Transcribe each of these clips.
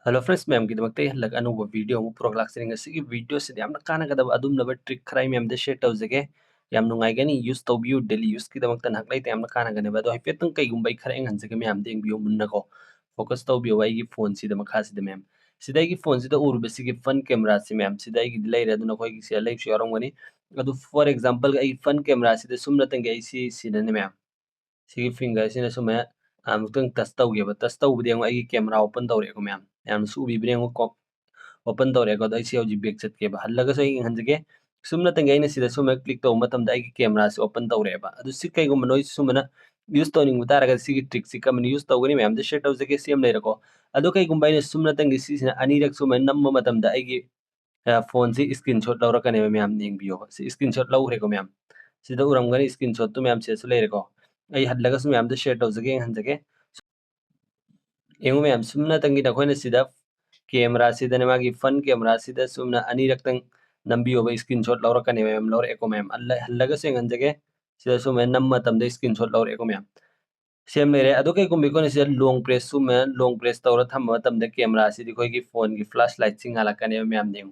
hello friends ma'am की दमकते हल्लक अनोब video अमु प्रोग्लाक्सिंग असigi video से यामना कानागदब अदुमनब trick खराय मैम दे शेयर तौजगे याम नुंगाइगनी यूज तौबियु डेली यूज की दमकत नकलाई ते यामना कानागने बदो हाइफेतंग कईगुंबई खरा एंगनजगे मैम दे बियो मुन्नको फोकस तौबियो वाइगी फोन सिद मखा सिद मैम सिदाइगी फोन सिद उरबसिगी फन कैमरा से मैम सिदाइगी दिलाइरे अदुना खोइगी से लाइव शेयरंगनी अदु फॉर एग्जांपल आई फन कैमरा सिद सुमनतंगे आईसी सिदने मैम सिगी फिंगर सिना सुमे अमुतंग टच तौगेबा टच तौबदि आई कैमरा ओपन तौरेको मैम याम सुबीब्रे को ओपन तौरेको द आईसी हौजी बैक चटकेबा हल्लगसो आई हंजगे सुमना तंगे आइना सिदा सुमे क्लिक तौ मतमदा आई कैमरा से ओपन तौरेबा अदु सि कैगुम नोइ सुमना यूज तौनिंग तारगा सिगी ट्रिक सि कमनि यूज तौगनी मैम द शेयर तौजगे सेम लेरको अदु कैगुम आइना सुमना तंगे सिसिना अनिरक सुमे नम्म मतमदा आई फोन से स्क्रीनशॉट लौरकने मैम निंबियो स्क्रीनशॉट लौरेको मैम सिदा उरमगनी स्क्रीनशॉट तो मैम से लेरको आई हल्लगसो मैम द शेयर तौजगे हंजगे यंगु मैम सुमना तंगी नखोइना सिदा कैमरा सिदने मागी फन कैमरा सिदा सुमना अनिरक्तंग नंबियोबा स्क्रीनशॉट लौरकने मैम लौरेको मैम हल्लगसो हंजगे सिदा सुमे नम्म तमदा स्क्रीनशॉट लौरेको मैम सेम लेरे अदो कईगुम बिकोने सिदा लॉन्ग प्रेस सुमे लॉन्ग प्रेस तौर थम्म मतमदा कैमरा सिदी खोइगी फोन की फ्लैश लाइट सिंग हालकने मैम देंगु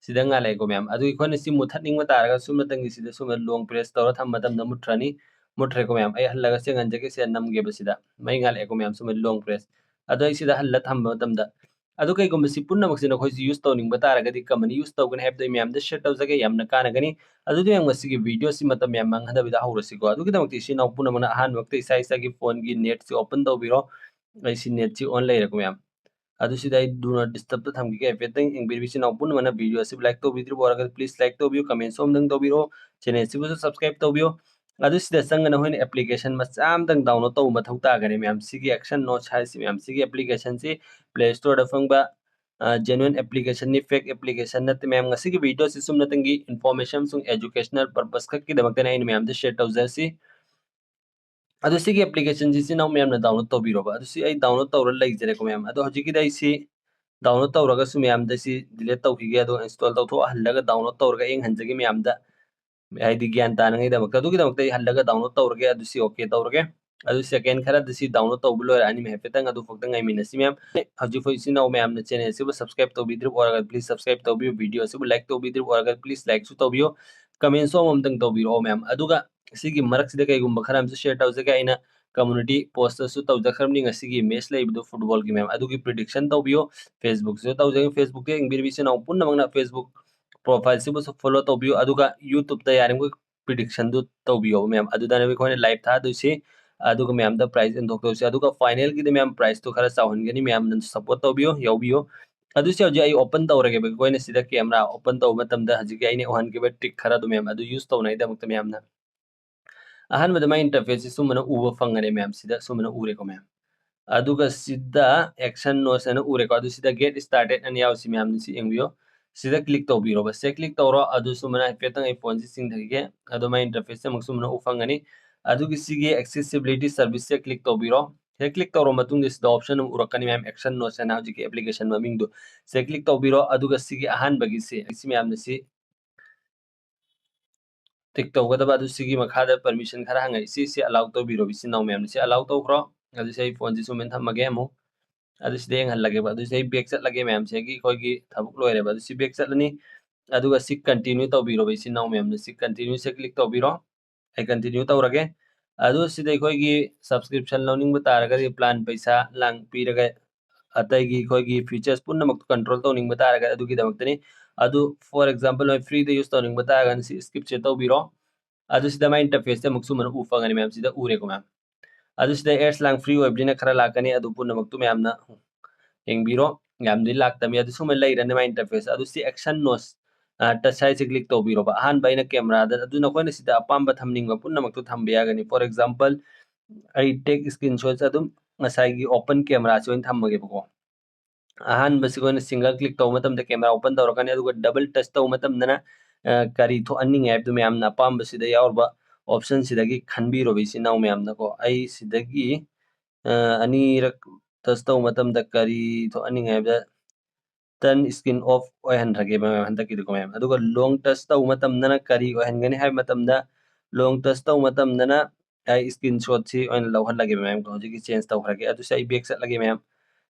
सिदा ngaleको मैम अदु इखोने सि मुथनिंग तारगा सुमना तंगी सिदा सुमे लॉन्ग प्रेस तौर थम्म मतमदा मुथ्रनी मुथ्रेको मैम आई हल्लगा से ngंजगे से नमगेबा सिदा मै ngaleको मैम सुमे लॉन्ग प्रेस अदो आई सिदा हल्ला थम्म मतमदा अदो कईगुम सि पुन्नमक्सिना खोइसि यूज तौनिंग तारगदि कमनि यूज तौगने हैबदो मैम द शेयर तौजगे यामना कानगनी अदुदि मैम ngसिगी वीडियो सि मतम मैम मंगहदबिदा हौरसिको अदुगिदमक्ति सि नौ पुन्नमना अहान वक्त इसा इसागी फोन की नेट से ओपन तौबिरो आई सि नेट सि ऑन लेरको मैम अदु सिदा आई डू नॉट डिस्टर्ब तो थमगी एफेतंग इंबिरबिसि नौ पुन्नमना वीडियो सि लाइक तौबिद्रि बोरगा प्लीज लाइक तौबियो कमेंट सोमदंग तौबिरो चैनल सिबुसु सब्सक्राइब तौबियो अदु सिदा संगना होइन एप्लीकेशन मचामदंग डाउनलोड तौ मथौ तागने मैम सिगी एक्शन नोट्स हाइसि मैम सिगी एप्लीकेशन सि प्ले स्टोर दा फंगबा genuine application ni fake application nat ma'am ngasi gi video si sumna tangi information sung educational purpose khak ki damak na in ma'am de share tawjasi adu sigi application ji sinaw ma'am na download tawbiroba adu si ai download tawra laijare ko ma'am adu hojiki dai si download tawraga su ma'am da si delete tawhige adu install tawtho hallaga download tawraga eng hanjagi ma'am da haidi gyan tanangai damak adu gi damak dai hallaga download tawrage adu si okay tawrage adu second khara da si download tawbulo ani me hefetang adu fogdang ai minasi ma'am हजु foi sinaw ma'am na channel sibu subscribe tawbidri oraga please subscribe tawbiyo video sibu like tawbidri oraga please like su tawbiyo comment so amtang tawbiro ma'am aduga sigi marak sida kai gumba khara am share tawjaga ina community poster su tawjakharni ngasigi match laibdo football ki ma'am adugi prediction tawbiyo facebook su tawjaga facebook ke ingbir bisina punna mangna facebook profile sibu su follow tawbiyo aduga youtube da yarim ko prediction du tawbiyo ma'am aduda na ko live tha du si aduga ma'am da price in doctor si aduga final ki de ma'am price to khara sahungani ma'am nan support tawbiyo yawbiyo adu si hoji ai open tawrage be ko ne sida camera open taw matam da haji ai ne ohan ke be trick khara du ma'am adu use tawnai da mukta ma'am na ahan ma da mai interface si sumana uba fangane ma'am sida sumana ure ko ma'am aduga sida action no sana ure ko adu sida get started an yaw si ma'am si engbiyo sida click tawbiro ba se click tawro adu sumana petang ai phone si sing thage adu mai interface se muksumana ufangani adugi sige accessibility service se click tawbiro he click tawro matung is the option urakani ma'am action no sana hoji ke application maming do se click tawbiro aduga sige ahan bagi se isi ma'am si टिक तौगदबा अदु सिगी मखादा permission खरा हंgai si allow tawbiro bisi naw ma'am si allow tawkhro adu sei phone si sumen thammage amu adu side hal lage ba adu sei back chat lage ma'am se gi khoi gi thabuk loire ba adu si back chat lani aduga si continue tawbiro bisi naw ma'am si continue se click tawbiro ai continue tawrage adu side khoi gi subscription loaning ba taraga plan paisa lang piraga atai gi khoi gi features punna mak control tawning ba taraga adu gi damaktani adu for example free de use tawning ba taraga si skip che tawbiro adu sida mai interface te muksu mana ufangani ma'am sida ure ko ma'am adu sida ads lang free webdina khara lakani adu punna maktu ma'am na yengbiro ma'am di laktami adu suma leirani mai interface adu si action nos touch size click tawbiro ba han baina camera da adu na koina sida apamba thamning ba punna maktu thambya gani for example I take screenshots adum ngasai gi open camera join thammage ko ahan basi koina single click taw matam da camera open tawrakani adu double touch taw matam dana kari tho anning app du ma'am na apamba sida yaurba option sidagi khanbiro bisi naw ma'am na ko ai sidagi ani rak touch taw matam da kari tho anning app da turn screen off oihanrage ma'am handaki ko ma'am aduga long touch taw matam dana kari oihangani hai matam da long touch taw matam dana ai screenshot si oin lawhallage ma'am ko hojiki change tawhrage adu sai back chat lage ma'am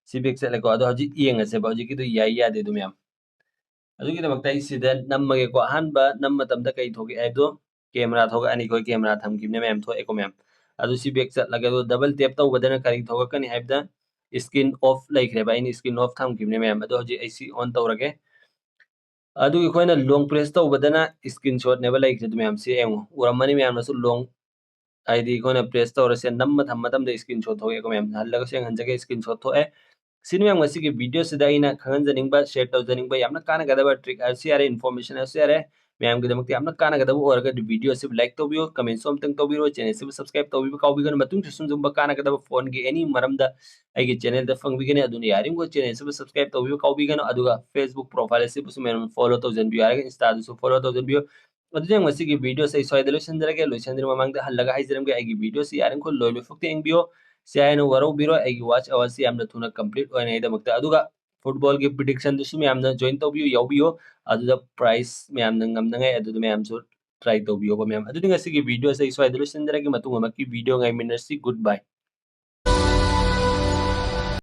ꯁꯤ back ꯆꯠꯂꯦꯀꯣ ꯑꯗꯣ ꯍꯧꯖꯤꯛ ꯌꯦꯡꯉꯁꯦꯕ ꯍꯧꯖꯤꯛꯀꯤꯗꯣ ꯌꯥꯏ ꯌꯥꯗꯦ ꯑꯗꯨ ꯃꯌꯥꯝ ꯑꯗꯨꯒꯤꯗꯃꯛꯇ ꯑꯩ ꯁꯤꯗ ꯅꯝꯃꯒꯦꯀꯣ ꯑꯍꯥꯟꯕ ꯅꯝ ꯃꯇꯝꯗ ꯀꯩ ꯊꯣꯛꯏ ꯍꯥꯏꯕꯗꯣ ꯀꯦꯃꯦꯔꯥ ꯊꯣꯛꯂꯛꯑꯅꯤ ꯑꯩꯈꯣꯏ ꯀꯦꯃꯦꯔꯥ ꯊꯝꯈꯤꯕꯅꯦ ꯃꯌꯥꯝ ꯊꯣꯛꯑꯦꯀꯣ ꯃꯌꯥꯝ ꯑꯗꯨ ꯁꯤ ꯕꯦꯛ ꯆꯠꯂꯒ ꯑꯗꯣ ꯗꯕꯜ ꯇꯦꯞ ꯇꯧꯕꯗꯅ ꯀꯔꯤ ꯊꯣꯛꯂꯛꯀꯅꯤ ꯍꯥꯏꯕꯗ ꯁ꯭ꯀꯤꯟ ꯑꯣꯐ ꯂꯩꯈ꯭ꯔꯦꯕ ꯑꯩꯅ ꯁ꯭ꯀꯤꯟ ꯑꯣꯐ ꯊꯝꯈꯤꯕꯅꯦ ꯃꯌꯥꯝ ꯑꯗꯣ ꯍꯧꯖꯤꯛ ꯑꯩ ꯁꯤ ꯑꯣꯟ ꯇꯧꯔꯒꯦ ꯑꯗꯨꯒꯤ ꯑꯩꯈꯣꯏꯅ ꯂꯣꯡ ꯄ꯭ꯔꯦꯁ ꯇꯧꯕꯗꯅ ꯁ꯭ꯀ꯭ꯔꯤꯟ ꯁꯣꯠꯅꯦꯕ ꯂꯩꯈ꯭ꯔꯤꯗꯨ ꯃꯌꯥꯝ ꯁꯤ ꯌꯦꯡꯉꯨ ꯎꯔꯝꯃꯅꯤ ꯃꯌꯥꯝꯅꯁꯨ ꯂꯣꯡ ꯍꯥꯏꯗꯤ ꯑꯩꯈꯣꯏꯅ ꯄ꯭ꯔꯦꯁ ꯇꯧꯔꯁꯦ ꯅꯝꯕ ꯊꯝꯕ ꯃꯇꯝꯗ ꯁ꯭ꯀ꯭ꯔꯤꯟ ꯁꯣꯠ ꯊꯣꯛꯑꯦꯀꯣ ꯃꯌꯥꯝ ꯍꯜꯂꯒꯁꯨ ꯌꯦꯡꯍꯟꯖꯒꯦ ꯁ꯭ꯀ꯭ꯔꯤꯟ ꯁꯣꯠ ꯊꯣꯛꯑꯦ ꯁꯤꯅꯤ ꯃꯌꯥꯝ ꯉꯁꯤꯒꯤ ꯚꯤꯗꯤꯑꯣꯁꯤꯗ ꯑꯩꯅ ꯈꯪꯍꯟꯖꯅꯤꯡꯕ ꯁꯦꯌꯔ ꯇꯧꯖꯅꯤꯡꯕ ꯌꯥꯝꯅ ꯀꯥꯟꯅꯒꯗꯕ ꯇ꯭ꯔꯤꯛ ꯍꯥꯏꯕꯁꯨ ꯌꯥꯔꯦ ꯏꯟꯐꯣꯔꯃꯦꯁꯟ ꯍꯥꯏꯕꯁꯨ ꯌꯥꯔꯦ ꯃꯌꯥꯝꯒꯤꯗꯃꯛꯇ ꯌꯥꯝꯅ ꯀꯥꯟꯅꯒꯗꯕ ꯑꯣꯏꯔꯒꯗꯤ ꯚꯤꯗꯤꯑꯣ ꯑꯁꯤꯕꯨ ꯂꯥꯏꯛ ꯇꯧꯕꯤꯌꯨ ꯀꯃꯦꯟꯁꯨ ꯑꯝꯇꯪ ꯇꯧꯕꯤꯔꯣ ꯆꯦꯅꯦꯜꯁꯤꯕꯨ ꯁꯕꯁꯀ꯭राꯏꯕ ꯇꯧꯕꯤꯕ ꯀꯥꯎꯕꯤꯒꯅꯨ ꯃꯇꯨꯡꯗꯁꯨ ꯁꯨꯝꯕ ꯀꯥꯟꯅꯒꯗꯕ ꯐꯣꯟꯒꯤ ꯑꯦꯅꯤ ꯃꯔꯝꯗ ꯑꯩꯒꯤ ꯆꯦꯅꯦꯜꯗ ꯐꯪꯕꯤꯒꯅꯤ ꯑꯗꯨꯅ ꯌꯥꯔꯤꯕꯃꯈꯩ ꯆꯦꯅꯦꯜꯁꯤꯕꯨ ꯁꯕꯁꯀ꯭राꯏꯕ ꯇꯧꯕꯤꯕ ꯀꯥꯎꯕꯤꯒꯅꯨ ꯑꯗꯨꯒ ꯐꯦꯁꯕꯨꯛ ꯄ꯭ꯔꯣꯐꯥꯏꯜ ꯑꯁꯤꯕꯨꯁꯨ ꯃꯌꯥꯝ ꯐꯣꯂꯣ ꯇꯧꯖꯟꯕꯤꯌꯨ ꯌꯥꯔꯒ ꯏꯟꯁꯇꯥꯗꯁꯨ ꯐꯣꯂꯣ ꯇꯧꯖꯟꯕꯤꯌꯨ ꯑꯗꯨꯗꯤ ꯉꯁꯤꯒꯤ ꯚꯤꯗꯤꯑꯣꯁꯦ ꯑꯩ ꯁ꯭ꯋꯥꯏꯗ ꯂꯣꯏꯁꯤꯟꯖꯔꯒꯦ ꯂꯣꯏꯁꯤꯟꯗ꯭ꯔꯤꯉꯩ ꯃꯃꯥꯡꯗ ꯍꯜꯂꯒ ꯍꯥꯏꯖꯔꯝꯒꯦ ꯑꯩꯒꯤ ꯚꯤꯗꯤꯑꯣꯁꯤ ꯌꯥꯔꯤꯈꯣꯏ ꯂꯣꯏꯐꯥꯎꯇ ꯌꯦꯡꯕꯤꯌꯣ ꯁꯤ ꯍꯥꯏꯅ ꯋꯥꯔꯧꯕꯤꯔꯣ ꯑꯩꯒꯤ ꯋꯥꯆ ꯑꯋꯥꯔꯁꯤ ꯌꯥꯝꯅ ꯊꯨꯅ ꯀꯝꯄ꯭ꯂꯤꯠ ꯑꯣꯏꯅꯉꯩꯗꯃꯛꯇ ꯑꯗꯨꯒ ꯐꯨꯠꯕꯣꯜꯒꯤ ꯄ꯭ꯔꯤꯗꯤꯛꯁꯟꯗꯨꯁꯨ ꯃꯌꯥꯝꯅ ꯖꯣꯏꯟ ꯇꯧꯕꯤꯌꯨ ꯌꯥꯎꯕꯤꯌꯨ ꯑꯗꯨꯗ ꯄ꯭ꯔꯥꯏꯁ ꯃꯌꯥꯝꯅ ꯉꯝꯅꯉꯥꯏ ꯑꯗꯨꯗ ꯃꯌꯥꯝꯁꯨ ꯇ꯭ꯔꯥꯏ ꯇꯧꯕꯤꯌꯣꯕ ꯃꯌꯥꯝ ꯑꯗꯨꯗꯤ ꯉꯁꯤꯒꯤ ꯚꯤꯗꯤꯑꯣꯁꯦ ꯑꯩ ꯁ꯭ꯋꯥꯏꯗ ꯂꯣꯏꯁꯤꯟꯖꯔꯒꯦ ꯃꯇꯨꯡ ꯑꯃꯛꯀꯤ ꯚꯤꯗꯤꯑꯣ ꯉꯥꯏꯃꯤꯟꯅꯔꯁꯤ ꯒꯨꯗ ꯕꯥꯏ